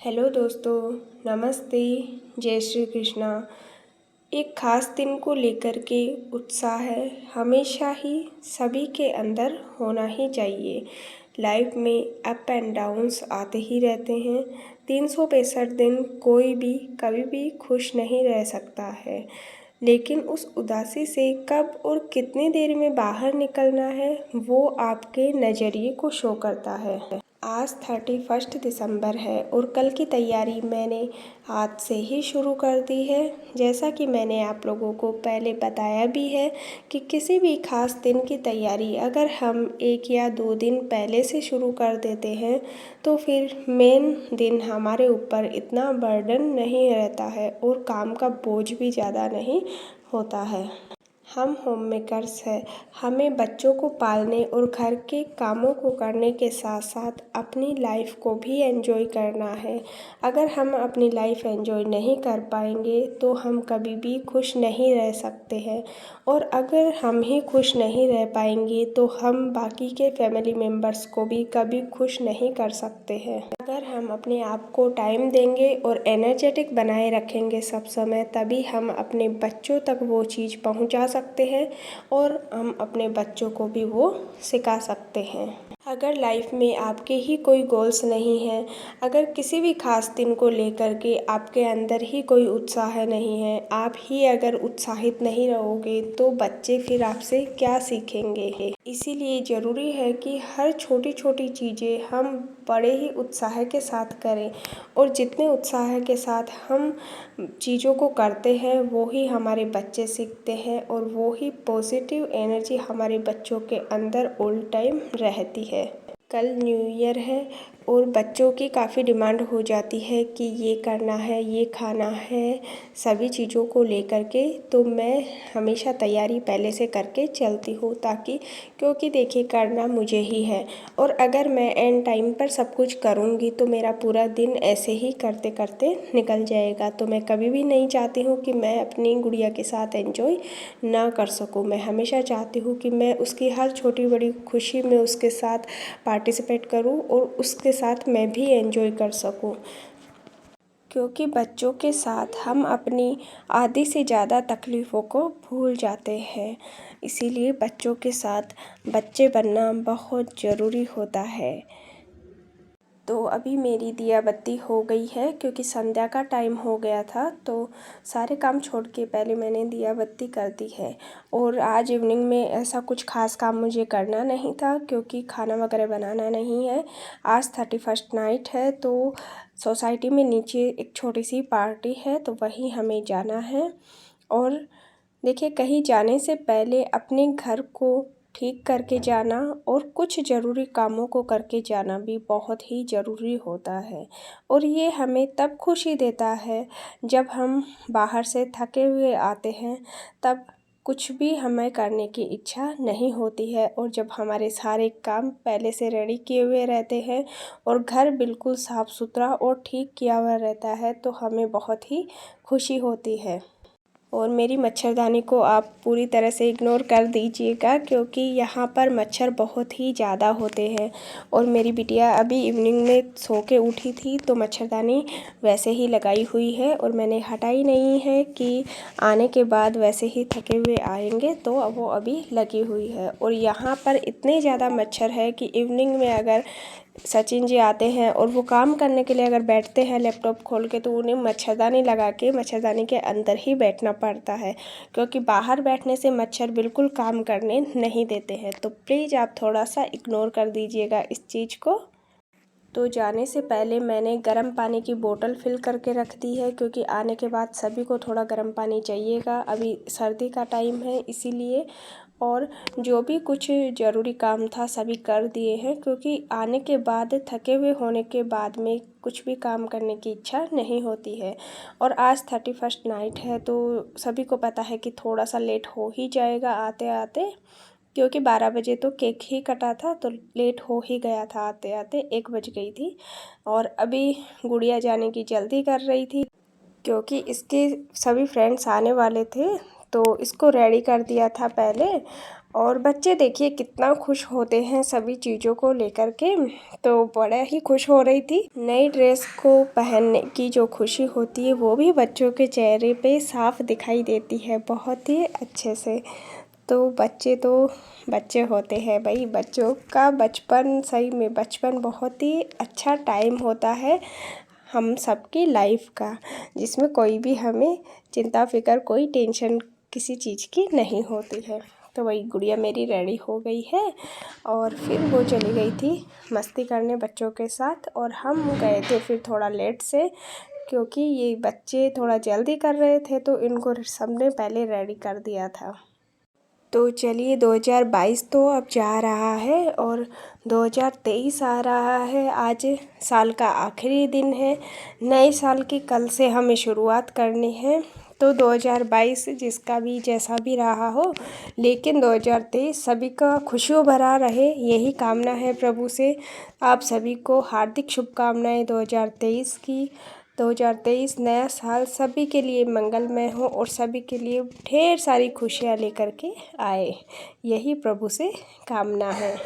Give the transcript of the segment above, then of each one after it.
Hello दोस्तों, नमस्ते, जय श्री कृष्णा। एक ख़ास दिन को लेकर के उत्साह हमेशा ही सभी के अंदर होना ही चाहिए। लाइफ में अप एंड डाउन्स आते ही रहते हैं। 365 दिन कोई भी कभी भी खुश नहीं रह सकता है, लेकिन उस उदासी से कब और कितनी देर में बाहर निकलना है वो आपके नज़रिए को शो करता है। आज 31 दिसंबर है और कल की तैयारी मैंने आज से ही शुरू कर दी है। जैसा कि मैंने आप लोगों को पहले बताया भी है कि किसी भी ख़ास दिन की तैयारी अगर हम 1 या 2 दिन पहले से शुरू कर देते हैं तो फिर मेन दिन हमारे ऊपर इतना बर्डन नहीं रहता है और काम का बोझ भी ज़्यादा नहीं होता है। हम होम मेकर्स हैं, हमें बच्चों को पालने और घर के कामों को करने के साथ साथ अपनी लाइफ को भी एंजॉय करना है। अगर हम अपनी लाइफ एंजॉय नहीं कर पाएंगे तो हम कभी भी खुश नहीं रह सकते हैं, और अगर हम ही खुश नहीं रह पाएंगे तो हम बाकी के फैमिली मेम्बर्स को भी कभी खुश नहीं कर सकते हैं। अगर हम अपने आप को टाइम देंगे और एनर्जेटिक बनाए रखेंगे सब समय, तभी हम अपने बच्चों तक वो चीज़ पहुंचा सकते हैं और हम अपने बच्चों को भी वो सिखा सकते हैं। अगर लाइफ में आपके ही कोई गोल्स नहीं हैं, अगर किसी भी ख़ास दिन को लेकर के आपके अंदर ही कोई उत्साह नहीं है, आप ही अगर उत्साहित नहीं रहोगे तो बच्चे फिर आपसे क्या सीखेंगे। इसीलिए ज़रूरी है कि हर छोटी छोटी चीज़ें हम बड़े ही उत्साह के साथ करें, और जितने उत्साह के साथ हम चीज़ों को करते हैं वो ही हमारे बच्चे सीखते हैं, और वो ही पॉजिटिव एनर्जी हमारे बच्चों के अंदर ऑल टाइम रहती है। कल न्यू ईयर है और बच्चों की काफ़ी डिमांड हो जाती है कि ये करना है, ये खाना है, सभी चीज़ों को लेकर के। तो मैं हमेशा तैयारी पहले से करके चलती हूँ, ताकि क्योंकि देखिए करना मुझे ही है, और अगर मैं एंड टाइम पर सब कुछ करूँगी तो मेरा पूरा दिन ऐसे ही करते करते निकल जाएगा। तो मैं कभी भी नहीं चाहती हूँ कि मैं अपनी गुड़िया के साथ एंजॉय ना कर सकूँ। मैं हमेशा चाहती हूँ कि मैं उसकी हर छोटी बड़ी खुशी में उसके साथ पार्टिसिपेट करूं और उसके साथ मैं भी एंजॉय कर सकूं, क्योंकि बच्चों के साथ हम अपनी आधी से ज़्यादा तकलीफ़ों को भूल जाते हैं। इसीलिए बच्चों के साथ बच्चे बनना बहुत ज़रूरी होता है। तो अभी मेरी दिया बत्ती हो गई है, क्योंकि संध्या का टाइम हो गया था, तो सारे काम छोड़ के पहले मैंने दिया बत्ती कर दी है। और आज इवनिंग में ऐसा कुछ खास काम मुझे करना नहीं था, क्योंकि खाना वगैरह बनाना नहीं है। आज 31st नाइट है, तो सोसाइटी में नीचे एक छोटी सी पार्टी है, तो वहीं हमें जाना है। और देखिए, कहीं जाने से पहले अपने घर को ठीक करके जाना और कुछ ज़रूरी कामों को करके जाना भी बहुत ही ज़रूरी होता है, और ये हमें तब खुशी देता है जब हम बाहर से थके हुए आते हैं, तब कुछ भी हमें करने की इच्छा नहीं होती है। और जब हमारे सारे काम पहले से रेडी किए हुए रहते हैं और घर बिल्कुल साफ़ सुथरा और ठीक किया हुआ रहता है, तो हमें बहुत ही खुशी होती है। और मेरी मच्छरदानी को आप पूरी तरह से इग्नोर कर दीजिएगा, क्योंकि यहाँ पर मच्छर बहुत ही ज़्यादा होते हैं। और मेरी बिटिया अभी इवनिंग में सो के उठी थी, तो मच्छरदानी वैसे ही लगाई हुई है और मैंने हटाई नहीं है कि आने के बाद वैसे ही थके हुए आएंगे, तो वो अभी लगी हुई है। और यहाँ पर इतने ज़्यादा मच्छर है कि इवनिंग में अगर सचिन जी आते हैं और वो काम करने के लिए अगर बैठते हैं लैपटॉप खोल के, तो उन्हें मच्छरदानी लगा के मच्छरदानी के अंदर ही बैठना पड़ता है, क्योंकि बाहर बैठने से मच्छर बिल्कुल काम करने नहीं देते हैं। तो प्लीज़ आप थोड़ा सा इग्नोर कर दीजिएगा इस चीज़ को। तो जाने से पहले मैंने गर्म पानी की बोतल फिल करके रख दी है, क्योंकि आने के बाद सभी को थोड़ा गर्म पानी चाहिएगा। अभी सर्दी का टाइम है इसीलिए। और जो भी कुछ ज़रूरी काम था सभी कर दिए हैं, क्योंकि आने के बाद थके हुए होने के बाद में कुछ भी काम करने की इच्छा नहीं होती है। और आज 31st नाइट है, तो सभी को पता है कि थोड़ा सा लेट हो ही जाएगा आते आते, क्योंकि 12 बजे तो केक ही कटा था, तो लेट हो ही गया था आते आते, 1 बज गई थी। और अभी गुड़िया जाने की जल्दी कर रही थी, क्योंकि इसके सभी फ्रेंड्स आने वाले थे, तो इसको रेडी कर दिया था पहले। और बच्चे देखिए कितना खुश होते हैं सभी चीज़ों को लेकर के, तो बड़ा ही खुश हो रही थी। नई ड्रेस को पहनने की जो खुशी होती है वो भी बच्चों के चेहरे पे साफ दिखाई देती है बहुत ही अच्छे से। तो बच्चे होते हैं भाई, बच्चों का बचपन, सही में बचपन बहुत ही अच्छा टाइम होता है हम सबकी लाइफ का, जिसमें कोई भी हमें चिंता फिक्र, कोई टेंशन किसी चीज़ की नहीं होती है। तो वही गुड़िया मेरी रेडी हो गई है और फिर वो चली गई थी मस्ती करने बच्चों के साथ, और हम गए थे फिर थोड़ा लेट से, क्योंकि ये बच्चे थोड़ा जल्दी कर रहे थे तो इनको सबने पहले रेडी कर दिया था। तो चलिए 2022 तो अब जा रहा है और 2023 आ रहा है। आज साल का आखिरी दिन है, नए साल की कल से हमें शुरुआत करनी है। तो 2022 जिसका भी जैसा भी रहा हो, लेकिन 2023 सभी का खुशियों भरा रहे, यही कामना है प्रभु से। आप सभी को हार्दिक शुभकामनाएं 2023 की। 2023 नया साल सभी के लिए मंगलमय हो और सभी के लिए ढेर सारी खुशियाँ लेकर के आए, यही प्रभु से कामना है।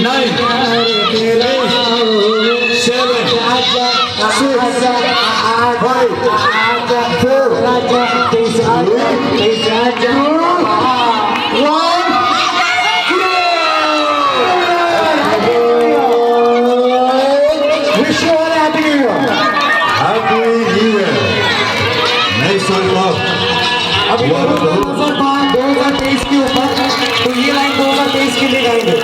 Nine, 8, 7, 6, 5, wish you all happy new year. Happy new year. नए साल का अब 2023 के ऊपर तो ये लाइन 2023 के लिए गाएंगे।